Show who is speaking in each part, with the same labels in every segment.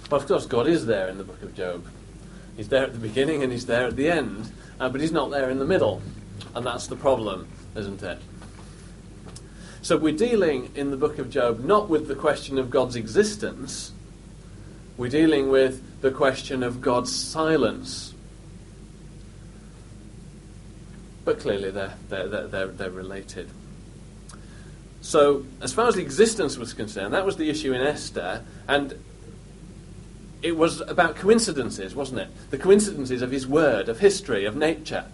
Speaker 1: Well, of course, God is there in the book of Job. He's there at the beginning and he's there at the end, but he's not there in the middle. And that's the problem, isn't it? So we're dealing in the book of Job not with the question of God's existence, we're dealing with the question of God's silence. But clearly they're related. So as far as the existence was concerned, that was the issue in Esther, and it was about coincidences, wasn't it? The coincidences of his word, of history, of nature.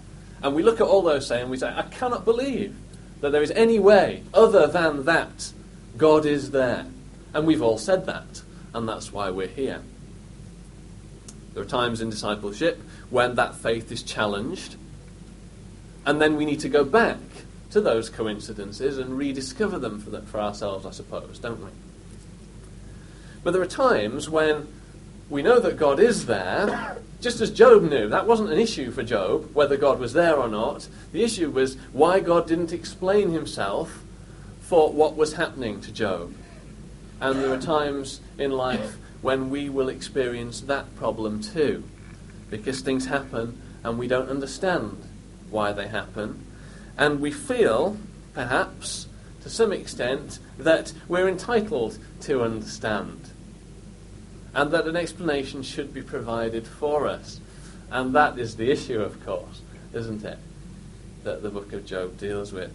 Speaker 1: And we look at all those and we say, I cannot believe that there is any way other than that God is there. And we've all said that, and that's why we're here. There are times in discipleship when that faith is challenged, and then we need to go back to those coincidences and rediscover them for ourselves, I suppose, don't we? But there are times when we know that God is there, just as Job knew. That wasn't an issue for Job, whether God was there or not. The issue was why God didn't explain himself for what was happening to Job. And there are times in life when we will experience that problem too, because things happen and we don't understand why they happen. And we feel, perhaps, to some extent, that we're entitled to understand, and that an explanation should be provided for us. And that is the issue, of course, isn't it, that the book of Job deals with.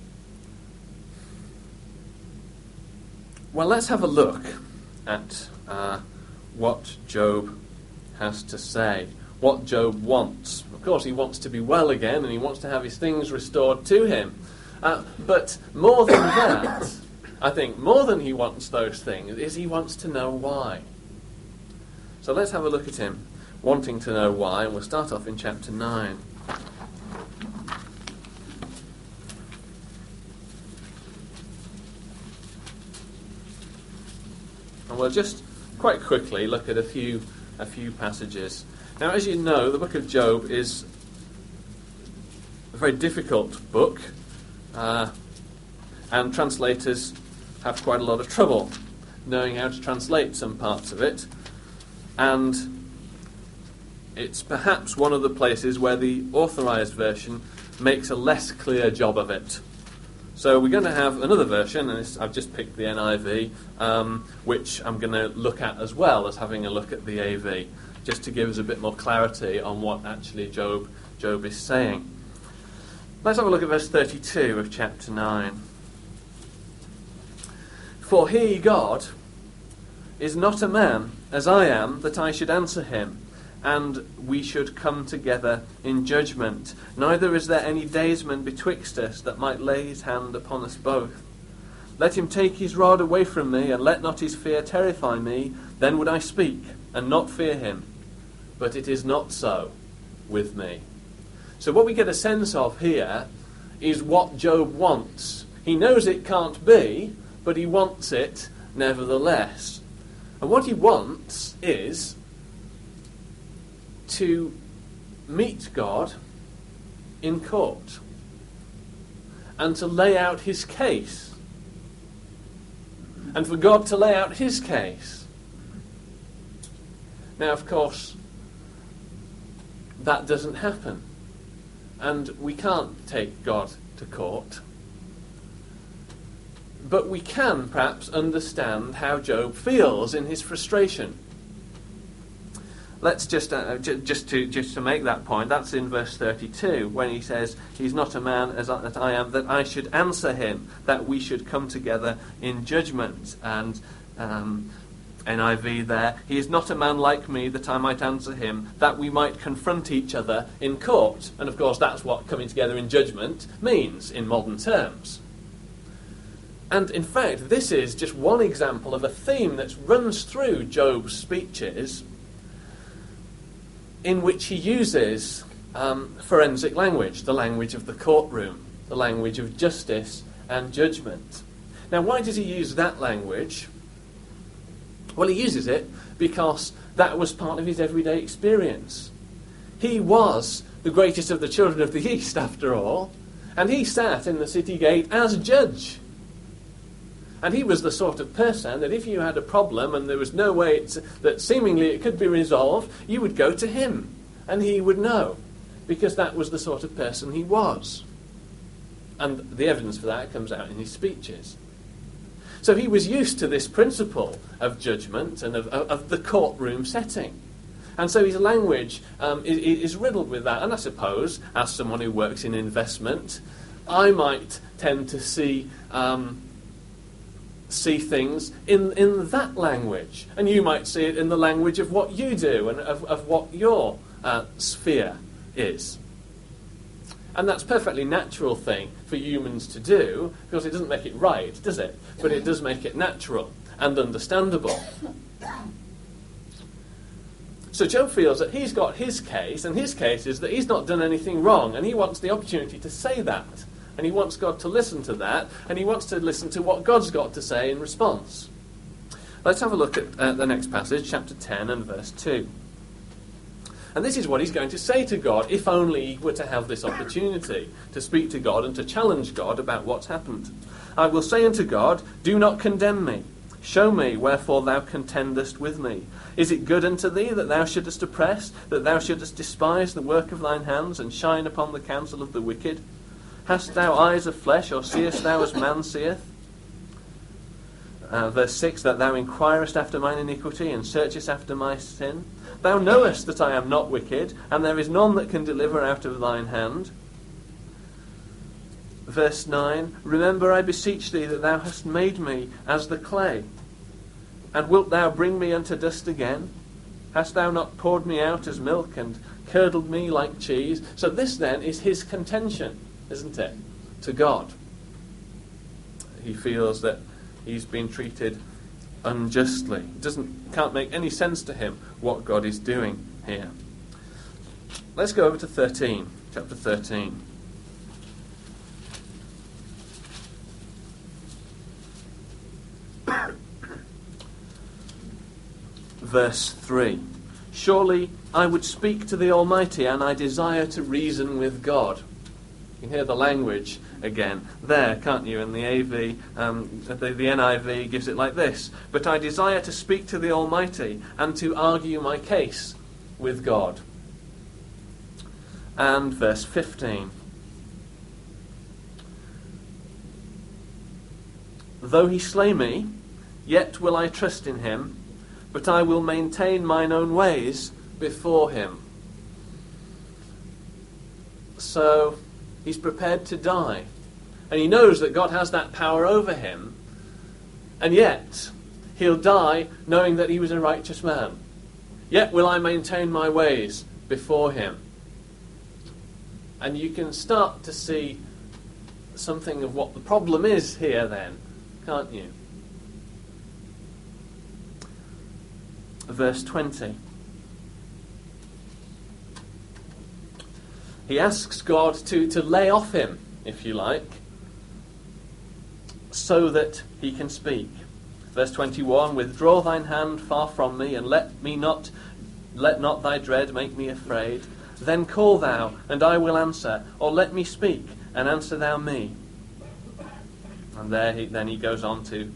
Speaker 1: Well, let's have a look at what Job has to say, what Job wants. Of course, he wants to be well again, and he wants to have his things restored to him. But more than that, I think, more than he wants those things, is he wants to know why. So let's have a look at him wanting to know why, and we'll start off in chapter 9. And we'll just quite quickly look at a few passages. Now, as you know, the book of Job is a very difficult book, and translators have quite a lot of trouble knowing how to translate some parts of it. And it's perhaps one of the places where the authorized version makes a less clear job of it. So we're going to have another version, and I've just picked the NIV, which I'm going to look at as well as having a look at the AV, just to give us a bit more clarity on what actually Job is saying. Let's have a look at verse 32 of chapter 9. For he, God, is not a man, as I am, that I should answer him, and we should come together in judgment. Neither is there any daysman betwixt us that might lay his hand upon us both. Let him take his rod away from me, and let not his fear terrify me. Then would I speak, and not fear him. But it is not so with me. So what we get a sense of here is what Job wants. He knows it can't be, but he wants it nevertheless. And what he wants is to meet God in court and to lay out his case. And for God to lay out his case. Now, of course, that doesn't happen. And we can't take God to court. But we can perhaps understand how Job feels in his frustration. Let's just to make that point, that's in verse 32, when he says, he's not a man as I am, that I should answer him, that we should come together in judgment. And NIV there, he is not a man like me, that I might answer him, that we might confront each other in court. And of course that's what coming together in judgment means in modern terms. And in fact, this is just one example of a theme that runs through Job's speeches, in which he uses forensic language, the language of the courtroom, the language of justice and judgment. Now, why does he use that language? Well, he uses it because that was part of his everyday experience. He was the greatest of the children of the East, after all, and he sat in the city gate as judge. And he was the sort of person that if you had a problem and there was no way that seemingly it could be resolved, you would go to him and he would know, because that was the sort of person he was. And the evidence for that comes out in his speeches. So he was used to this principle of judgment and of the courtroom setting. And so his language is riddled with that. And I suppose, as someone who works in investment, I might tend to see things in that language. And you might see it in the language of what you do and of what your sphere is. And that's a perfectly natural thing for humans to do, because it doesn't make it right, does it? But it does make it natural and understandable. So Job feels that he's got his case, and his case is that he's not done anything wrong, and he wants the opportunity to say that. And he wants God to listen to that, and he wants to listen to what God's got to say in response. Let's have a look at the next passage, chapter 10 and verse 2. And this is what he's going to say to God, if only he were to have this opportunity to speak to God and to challenge God about what's happened. I will say unto God, do not condemn me. Show me wherefore thou contendest with me. Is it good unto thee that thou shouldest oppress, that thou shouldest despise the work of thine hands, and shine upon the counsel of the wicked? Hast thou eyes of flesh, or seest thou as man seeth? Verse 6, that thou inquirest after mine iniquity, and searchest after my sin? Thou knowest that I am not wicked, and there is none that can deliver out of thine hand. Verse 9, remember, I beseech thee, that thou hast made me as the clay. And wilt thou bring me unto dust again? Hast thou not poured me out as milk, and curdled me like cheese? So this then is his contention, isn't it, to God. He feels that he's been treated unjustly. It can't make any sense to him what God is doing here. Let's go over to 13, chapter 13. Verse 3. Surely I would speak to the Almighty, and I desire to reason with God. You can hear the language again there, can't you? In the AV, the NIV gives it like this. But I desire to speak to the Almighty and to argue my case with God. And verse 15. Though he slay me, yet will I trust in him, but I will maintain mine own ways before him. So he's prepared to die. And he knows that God has that power over him. And yet, he'll die knowing that he was a righteous man. Yet will I maintain my ways before him. And you can start to see something of what the problem is here then, can't you? Verse 20. He asks God to lay off him, if you like, so that he can speak. Verse 21, withdraw thine hand far from me, and let not thy dread make me afraid. Then call thou, and I will answer, or let me speak, and answer thou me. And then he goes on to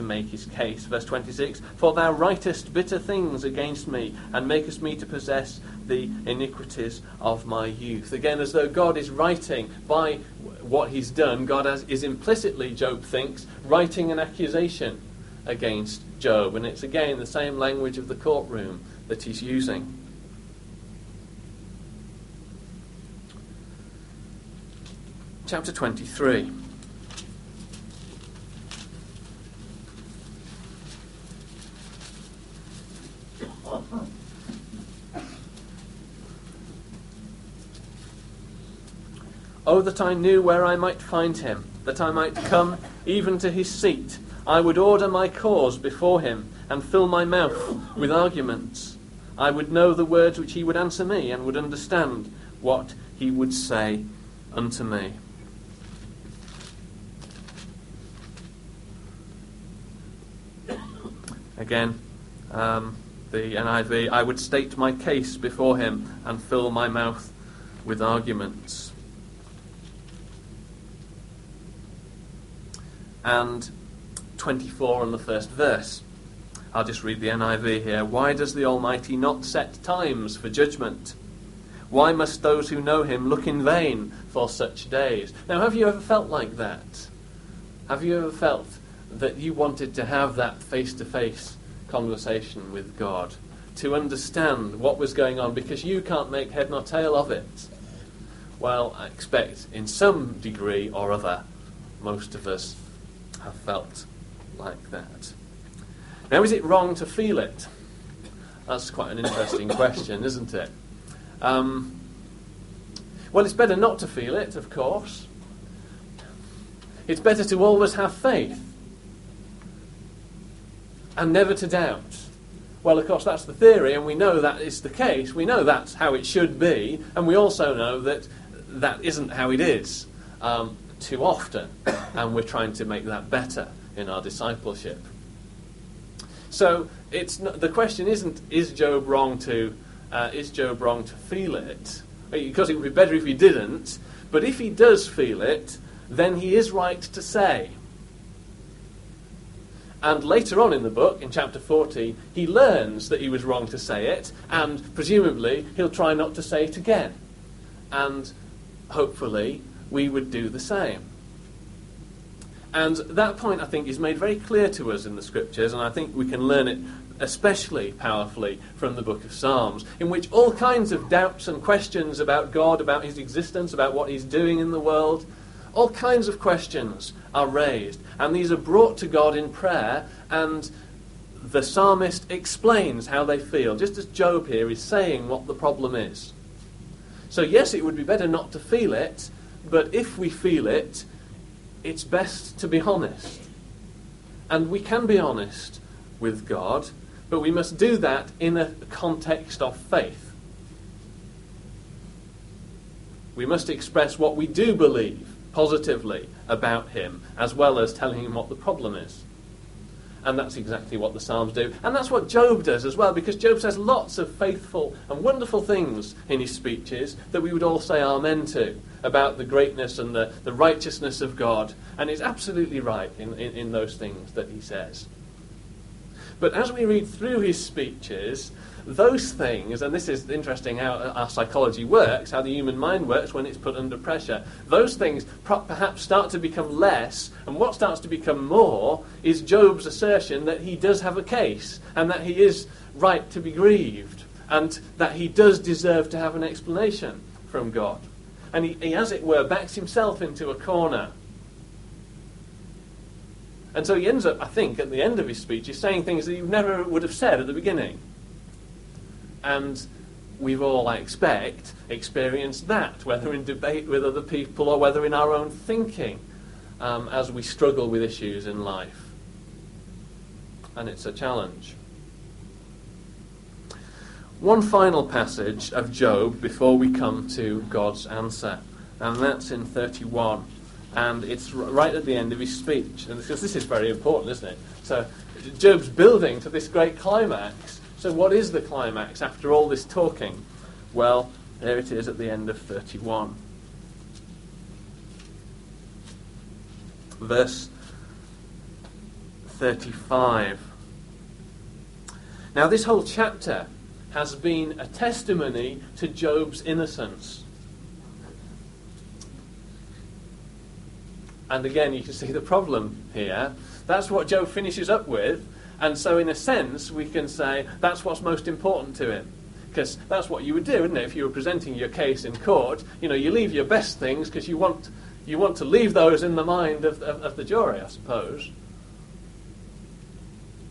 Speaker 1: make his case. Verse 26, for thou writest bitter things against me, and makest me to possess the iniquities of my youth. Again, as though God is writing by what he's done, God is implicitly, Job thinks, writing an accusation against Job. And it's again the same language of the courtroom that he's using. Chapter 23. Oh, that I knew where I might find him, that I might come even to his seat. I would order my cause before him, and fill my mouth with arguments. I would know the words which he would answer me, and would understand what he would say unto me. Again, the NIV, I would state my case before him, and fill my mouth with arguments. And 24 and the first verse. I'll just read the NIV here. Why does the Almighty not set times for judgment? Why must those who know him look in vain for such days? Now, have you ever felt like that? Have you ever felt that you wanted to have that face-to-face conversation with God, to understand what was going on, because you can't make head nor tail of it? Well, I expect in some degree or other, most of us have felt like that. Now, is it wrong to feel it? That's quite an interesting question, isn't it? Well, it's better not to feel it, of course. It's better to always have faith and never to doubt. Well, of course, that's the theory, and we know that is the case. We know that's how it should be, and we also know that that isn't how it is too often, and we're trying to make that better in our discipleship. So the question isn't, is Job wrong to feel it? Because it would be better if he didn't. But if he does feel it, then he is right to say. And later on in the book, in chapter 40, he learns that he was wrong to say it, and presumably he'll try not to say it again. And hopefully we would do the same. And that point, I think, is made very clear to us in the Scriptures, and I think we can learn it especially powerfully from the book of Psalms, in which all kinds of doubts and questions about God, about his existence, about what he's doing in the world, all kinds of questions are raised, and these are brought to God in prayer, and the psalmist explains how they feel, just as Job here is saying what the problem is. So yes, it would be better not to feel it, but if we feel it, it's best to be honest. And we can be honest with God, but we must do that in a context of faith. We must express what we do believe positively about him, as well as telling him what the problem is. And that's exactly what the Psalms do. And that's what Job does as well, because Job says lots of faithful and wonderful things in his speeches that we would all say amen to, about the greatness and the righteousness of God. And it's absolutely right in those things that he says. But as we read through his speeches, those things, and this is interesting how our psychology works, how the human mind works when it's put under pressure, those things perhaps start to become less, and what starts to become more is Job's assertion that he does have a case, and that he is right to be grieved, and that he does deserve to have an explanation from God. And he as it were, backs himself into a corner. And so he ends up, I think, at the end of his speech, he's saying things that he never would have said at the beginning. And we've all, I expect, experienced that, whether in debate with other people or whether in our own thinking, as we struggle with issues in life. And it's a challenge. One final passage of Job before we come to God's answer, and that's in 31. And it's right at the end of his speech. And because this is very important, isn't it? So Job's building to this great climax. So what is the climax after all this talking? Well, there it is at the end of 31. Verse 35. Now this whole chapter has been a testimony to Job's innocence. And again, you can see the problem here. That's what Job finishes up with. And so in a sense, we can say that's what's most important to him. Because that's what you would do, isn't it? If you were presenting your case in court, you leave your best things because you want to leave those in the mind of the jury, I suppose.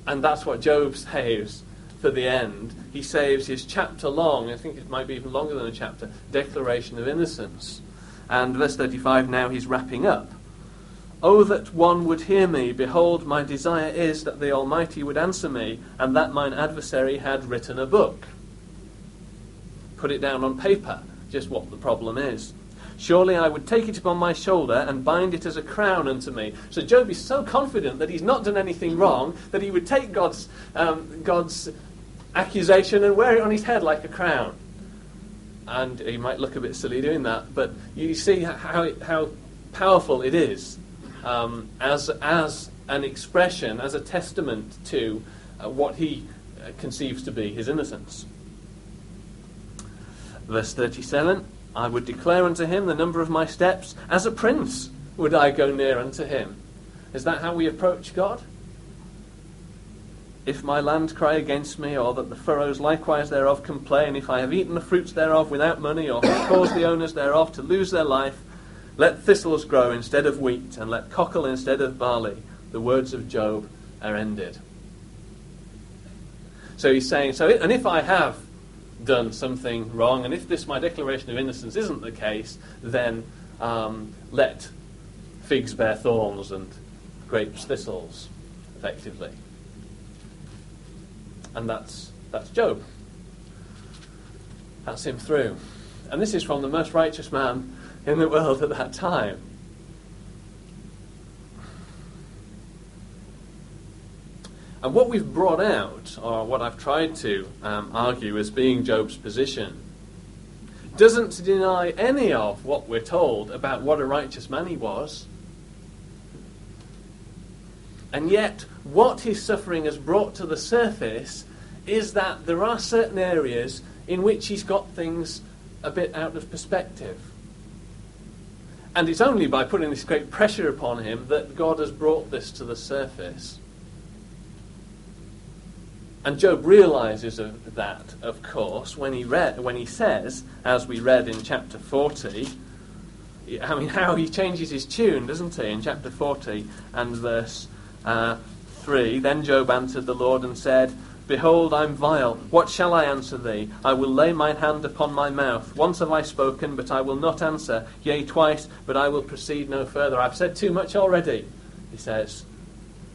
Speaker 1: And that's what Job saves for the end. He saves his chapter-long, I think it might be even longer than a chapter, declaration of innocence. And verse 35, now he's wrapping up. Oh, that one would hear me. Behold, my desire is that the Almighty would answer me, and that mine adversary had written a book. Put it down on paper, just what the problem is. Surely I would take it upon my shoulder and bind it as a crown unto me. So Job is so confident that he's not done anything wrong, that he would take God's accusation and wear it on his head like a crown. And he might look a bit silly doing that, but you see how powerful it is. As an expression, as a testament to what he conceives to be his innocence. Verse 37, I would declare unto him the number of my steps. As a prince would I go near unto him. Is that how we approach God? If my land cry against me, or that the furrows likewise thereof complain, if I have eaten the fruits thereof without money, or have caused the owners thereof to lose their life, let thistles grow instead of wheat, and let cockle instead of barley. The words of Job are ended. So he's saying, and if I have done something wrong, and if this, my declaration of innocence, isn't the case, then let figs bear thorns and grapes thistles, effectively. And that's Job. That's him through. And this is from the most righteous man in the world at that time. And what we've brought out, or what I've tried to argue as being Job's position, doesn't deny any of what we're told about what a righteous man he was. And yet, what his suffering has brought to the surface is that there are certain areas in which he's got things a bit out of perspective. And it's only by putting this great pressure upon him that God has brought this to the surface. And Job realizes of that, of course, when he says, as we read in chapter 40, I mean, how he changes his tune, doesn't he, in chapter 40 and verse 3. Then Job answered the Lord and said, Behold, I'm vile. What shall I answer thee? I will lay mine hand upon my mouth. Once have I spoken, but I will not answer. Yea, twice, but I will proceed no further. I've said too much already, he says.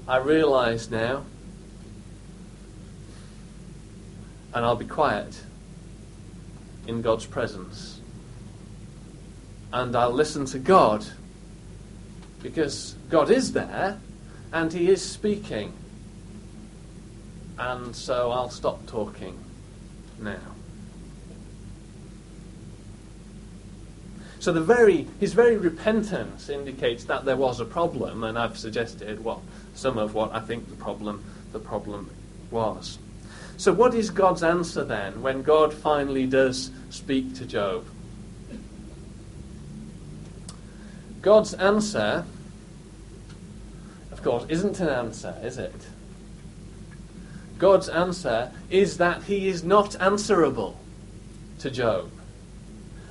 Speaker 1: I realize now, and I'll be quiet in God's presence. And I'll listen to God, because God is there, and he is speaking. And so I'll stop talking now. So his very repentance indicates that there was a problem, and I've suggested some of what I think the problem was. So what is God's answer then when God finally does speak to Job? God's answer, of course, isn't an answer, is it? God's answer is that he is not answerable to Job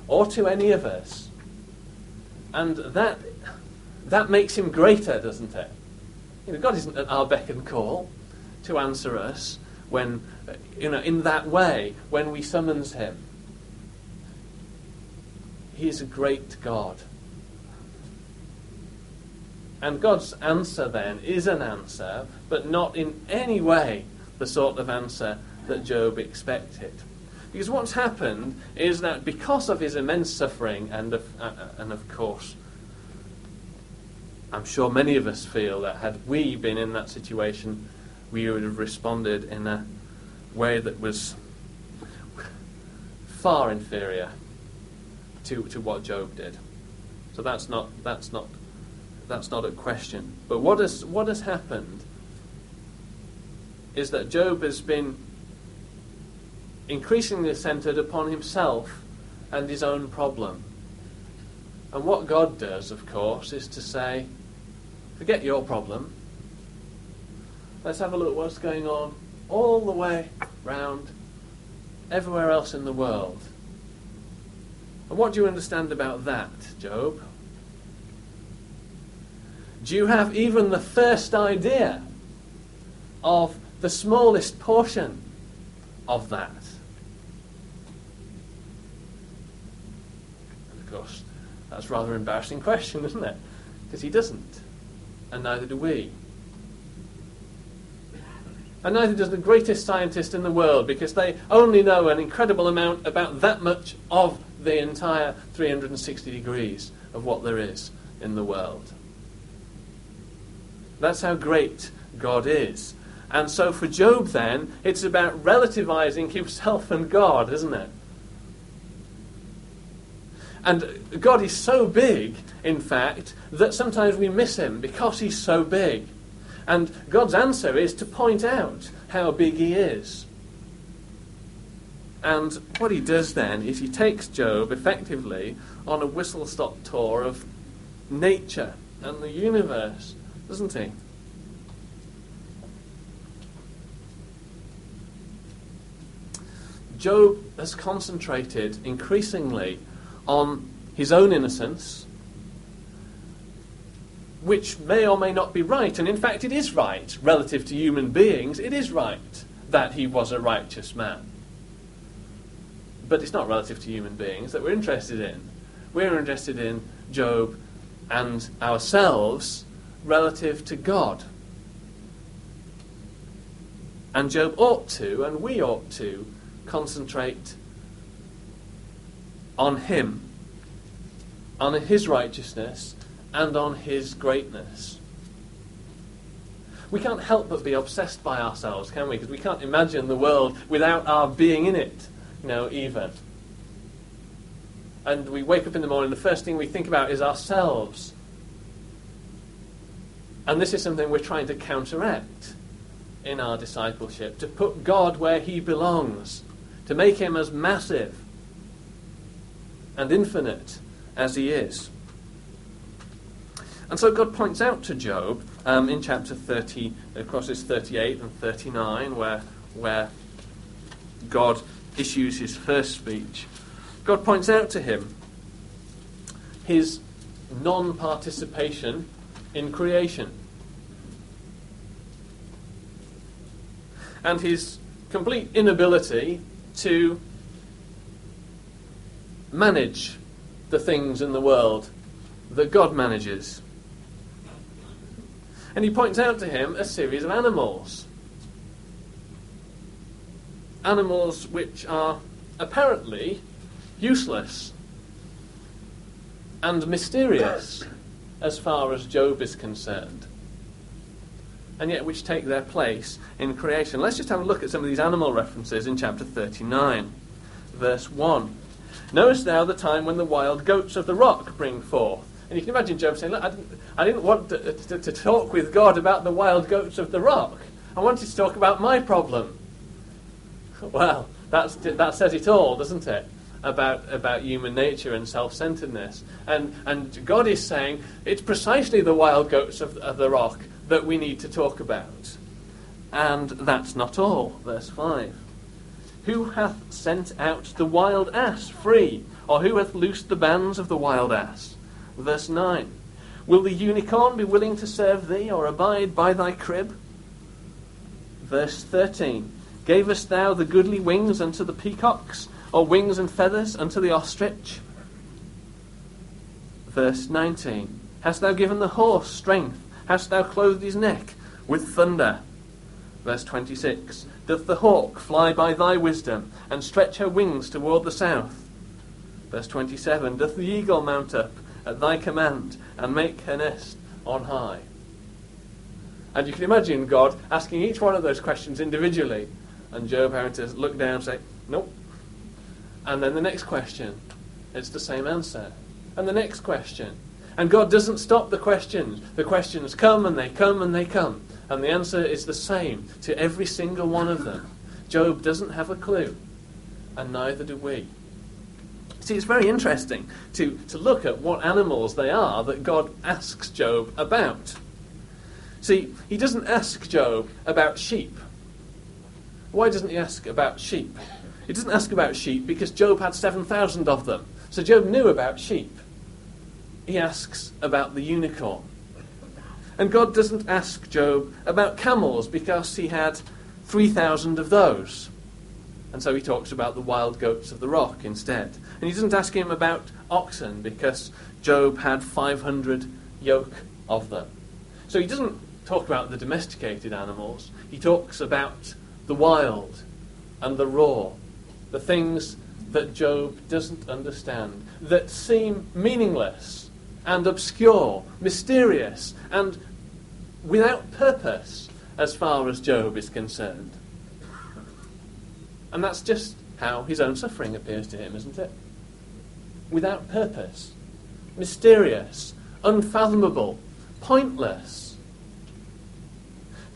Speaker 1: or to any of us. And that makes him greater, doesn't it? God isn't at our beck and call to answer us when, in that way, when we summons him. He is a great God. And God's answer then is an answer, but not in any way the sort of answer that Job expected. Because what's happened is that because of his immense suffering, and of course, I'm sure many of us feel that had we been in that situation, we would have responded in a way that was far inferior to what Job did. So that's not a question. But what has happened is that Job has been increasingly centered upon himself and his own problem. And what God does, of course, is to say, forget your problem. Let's have a look at what's going on all the way round everywhere else in the world. And what do you understand about that, Job? Do you have even the first idea of the smallest portion of that? And of course, that's a rather embarrassing question, isn't it? Because he doesn't, and neither do we. And neither does the greatest scientist in the world, because they only know an incredible amount about that much of the entire 360 degrees of what there is in the world. That's how great God is. And so for Job then, it's about relativizing himself and God, isn't it? And God is so big, in fact, that sometimes we miss him because he's so big. And God's answer is to point out how big he is. And what he does then is he takes Job effectively on a whistle-stop tour of nature and the universe, doesn't he? Job has concentrated increasingly on his own innocence, which may or may not be right, and in fact it is right, relative to human beings, it is right that he was a righteous man. But it's not relative to human beings that we're interested in. We're interested in Job and ourselves relative to God. And Job ought to, and we ought to, concentrate on him, on his righteousness, and on his greatness. We can't help but be obsessed by ourselves, can we? Because we can't imagine the world without our being in it, even. And we wake up in the morning, the first thing we think about is ourselves. And this is something we're trying to counteract in our discipleship, to put God where he belongs, to make him as massive and infinite as he is. And so God points out to Job in chapter 30, of course it's 38 and 39, where God issues his first speech. God points out to him his non-participation in creation and his complete inability to manage the things in the world that God manages. And he points out to him a series of animals. Animals which are apparently useless and mysterious as far as Job is concerned, and yet which take their place in creation. Let's just have a look at some of these animal references in chapter 39, verse 1. Knowest thou the time when the wild goats of the rock bring forth? And you can imagine Job saying, look, I didn't want to talk with God about the wild goats of the rock. I wanted to talk about my problem. Well, that says it all, doesn't it? About human nature and self-centeredness. And God is saying, it's precisely the wild goats of the rock that we need to talk about. And that's not all. Verse 5. Who hath sent out the wild ass free? Or who hath loosed the bands of the wild ass? Verse 9. Will the unicorn be willing to serve thee, or abide by thy crib? Verse 13. Gavest thou the goodly wings unto the peacocks, or wings and feathers unto the ostrich? Verse 19. Hast thou given the horse strength? Hast thou clothed his neck with thunder? Verse 26. Doth the hawk fly by thy wisdom, and stretch her wings toward the south? Verse 27. Doth the eagle mount up at thy command, and make her nest on high? And you can imagine God asking each one of those questions individually, and Job having to look down and say, nope. And then the next question, it's the same answer. And the next question. And God doesn't stop the questions. The questions come and they come and they come. And the answer is the same to every single one of them. Job doesn't have a clue, and neither do we. See, it's very interesting to look at what animals they are that God asks Job about. See, he doesn't ask Job about sheep. Why doesn't he ask about sheep? He doesn't ask about sheep because Job had 7,000 of them. So Job knew about sheep. He asks about the unicorn. And God doesn't ask Job about camels because he had 3,000 of those. And so he talks about the wild goats of the rock instead. And he doesn't ask him about oxen because Job had 500 yoke of them. So he doesn't talk about the domesticated animals. He talks about the wild and the raw, the things that Job doesn't understand, that seem meaningless and obscure, mysterious, and without purpose as far as Job is concerned. And that's just how his own suffering appears to him, isn't it? Without purpose, mysterious, unfathomable, pointless.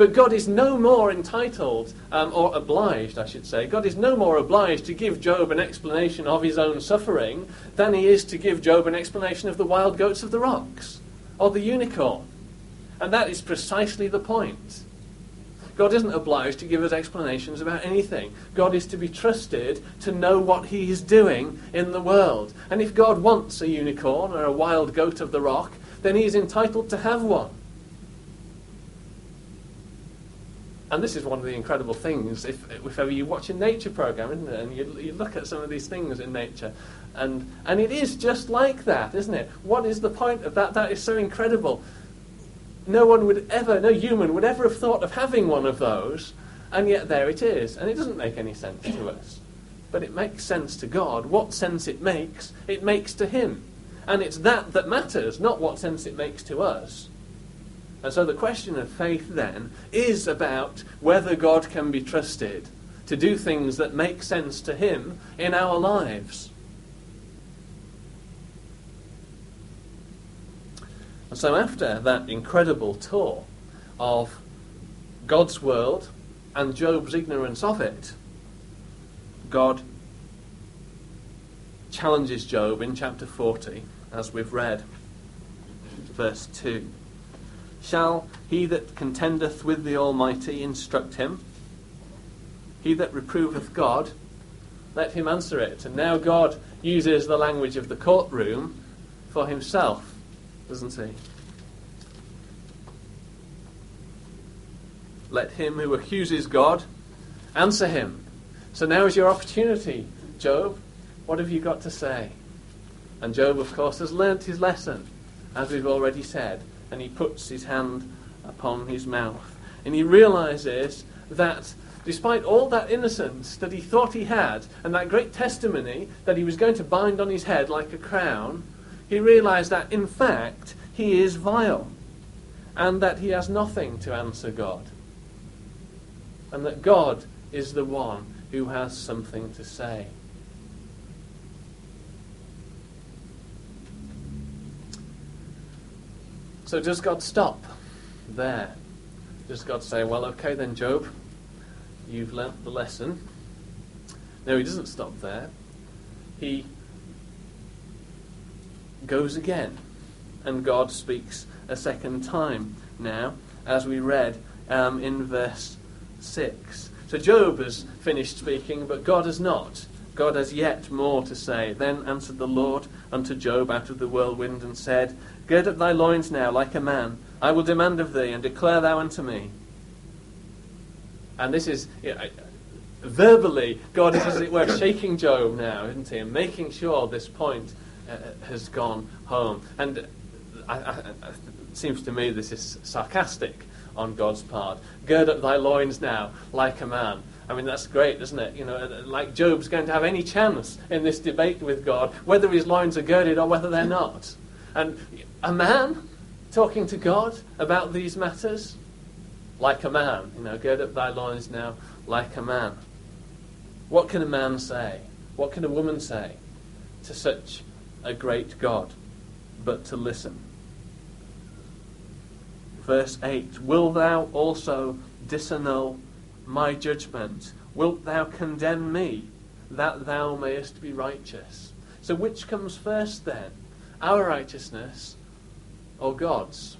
Speaker 1: But God is no more entitled, or obliged, I should say, God is no more obliged to give Job an explanation of his own suffering than he is to give Job an explanation of the wild goats of the rocks, or the unicorn. And that is precisely the point. God isn't obliged to give us explanations about anything. God is to be trusted to know what he is doing in the world. And if God wants a unicorn or a wild goat of the rock, then he is entitled to have one. And this is one of the incredible things, if ever you watch a nature program, isn't it? And you look at some of these things in nature, and it is just like that, isn't it? What is the point of that? That is so incredible. No human would ever have thought of having one of those, and yet there it is. And it doesn't make any sense to us. But it makes sense to God. What sense it makes to him. And it's that matters, not what sense it makes to us. And so the question of faith then is about whether God can be trusted to do things that make sense to him in our lives. And so after that incredible tour of God's world and Job's ignorance of it, God challenges Job in chapter 40, as we've read, verse 2. Shall he that contendeth with the Almighty instruct him? He that reproveth God, let him answer it. And now God uses the language of the courtroom for himself, doesn't he? Let him who accuses God answer him. So now is your opportunity, Job. What have you got to say? And Job, of course, has learnt his lesson, as we've already said. And he puts his hand upon his mouth. And he realizes that despite all that innocence that he thought he had, and that great testimony that he was going to bind on his head like a crown, he realized that, in fact, he is vile. And that he has nothing to answer God. And that God is the one who has something to say. So does God stop there? Does God say, well, okay then, Job, you've learnt the lesson? No, he doesn't stop there. He goes again, and God speaks a second time now, as we read in verse 6. So Job has finished speaking, but God has not. God has yet more to say. Then answered the Lord unto Job out of the whirlwind, and said, Gird up thy loins now like a man. I will demand of thee, and declare thou unto me. And this is, verbally, God is, as it were, shaking Job now, isn't he? And making sure this point has gone home. And it seems to me this is sarcastic on God's part. Gird up thy loins now like a man. I mean, that's great, isn't it? Like Job's going to have any chance in this debate with God, whether his loins are girded or whether they're not. And a man talking to God about these matters, like a man. Gird up thy loins now like a man. What can a man say? What can a woman say to such a great God but to listen? Verse 8, Will thou also disannul my judgment? Wilt thou condemn me, that thou mayest be righteous? So which comes first then? Our righteousness or God's?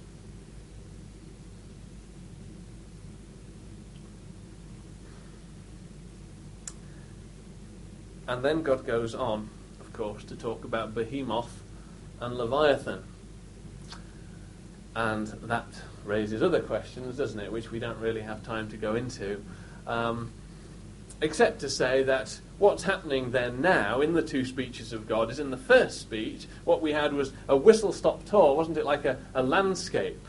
Speaker 1: And then God goes on, of course, to talk about Behemoth and Leviathan. And that raises other questions, doesn't it, which we don't really have time to go into. Except to say that what's happening then now in the two speeches of God is in the first speech, what we had was a whistle-stop tour, wasn't it, like a landscape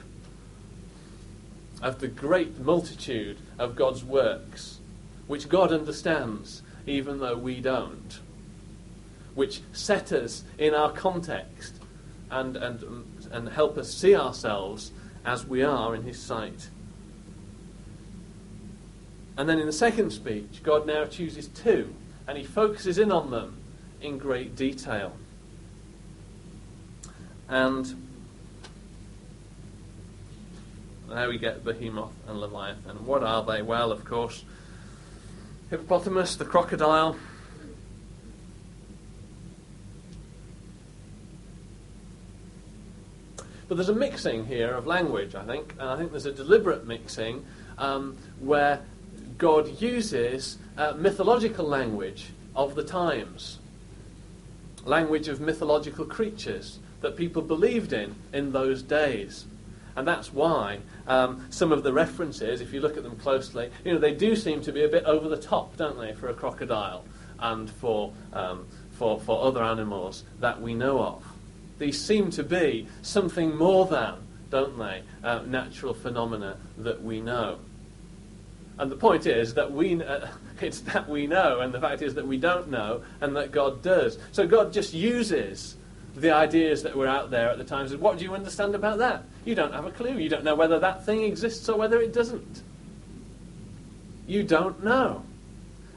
Speaker 1: of the great multitude of God's works, which God understands, even though we don't, which set us in our context and help us see ourselves as we are in his sight. And then in the second speech, God now chooses two, and he focuses in on them in great detail. And There we get Behemoth and Leviathan. What are they? Well, of course, hippopotamus, the crocodile. But there's a mixing here of language, I think, and I think there's a deliberate mixing where God uses mythological language of the times, language of mythological creatures that people believed in those days. And that's why some of the references, if you look at them closely, they do seem to be a bit over the top, don't they, for a crocodile and for other animals that we know of. These seem to be something more than, don't they, natural phenomena that we know. And the point is that it's that we know, and the fact is that we don't know, and that God does. So God just uses the ideas that were out there at the time. Says, what do you understand about that? You don't have a clue. You don't know whether that thing exists or whether it doesn't. You don't know.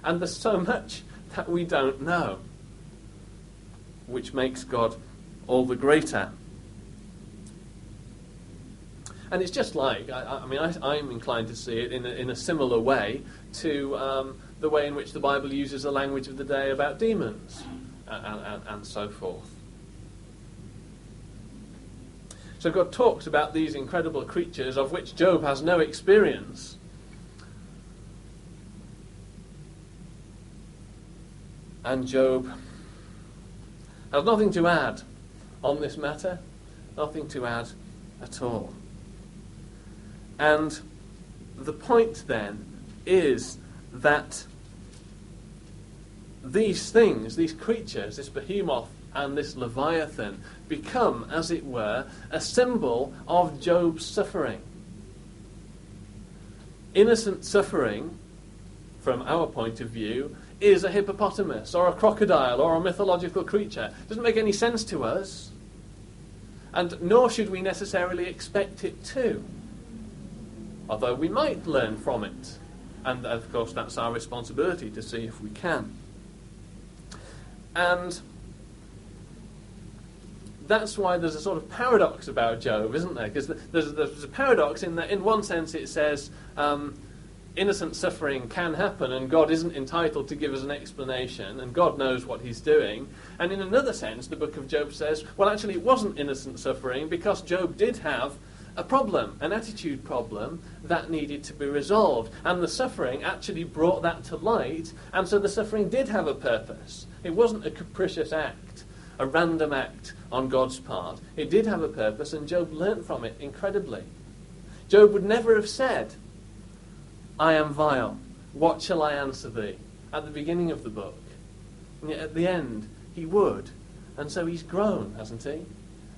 Speaker 1: And there's so much that we don't know, which makes God all the greater. And it's just like, I'm inclined to see it in a similar way to the way in which the Bible uses the language of the day about demons and so forth. So God talks about these incredible creatures of which Job has no experience. And Job has nothing to add on this matter, nothing to add at all. And the point then is that these things, these creatures, this behemoth and this Leviathan, become, as it were, a symbol of Job's suffering. Innocent suffering, from our point of view, is a hippopotamus or a crocodile or a mythological creature. It doesn't make any sense to us, and nor should we necessarily expect it to, although we might learn from it. And of course that's our responsibility to see if we can. And that's why there's a sort of paradox about Job, isn't there? Because there's a paradox in that in one sense it says innocent suffering can happen and God isn't entitled to give us an explanation and God knows what he's doing. And in another sense the book of Job says, well, actually it wasn't innocent suffering because Job did have a problem, an attitude problem that needed to be resolved. And the suffering actually brought that to light, and so the suffering did have a purpose. It wasn't a capricious act, a random act on God's part. It did have a purpose, and Job learnt from it incredibly. Job would never have said, I am vile, what shall I answer thee? At the beginning of the book. And yet at the end, he would. And so he's grown, hasn't he?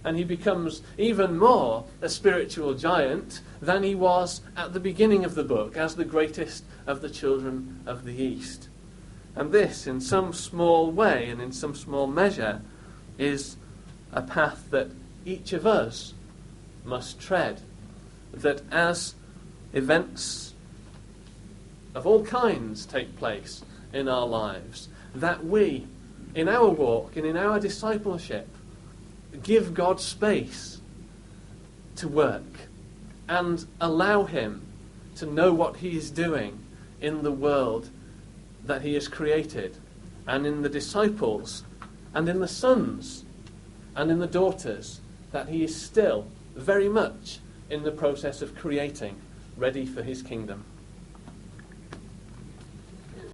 Speaker 1: And he becomes even more a spiritual giant than he was at the beginning of the book, as the greatest of the children of the East. And this, in some small way and in some small measure, is a path that each of us must tread. That as events of all kinds take place in our lives, that we, in our walk and in our discipleship, give God space to work and allow him to know what he is doing in the world that he has created, and in the disciples and in the sons and in the daughters that he is still very much in the process of creating, ready for his kingdom.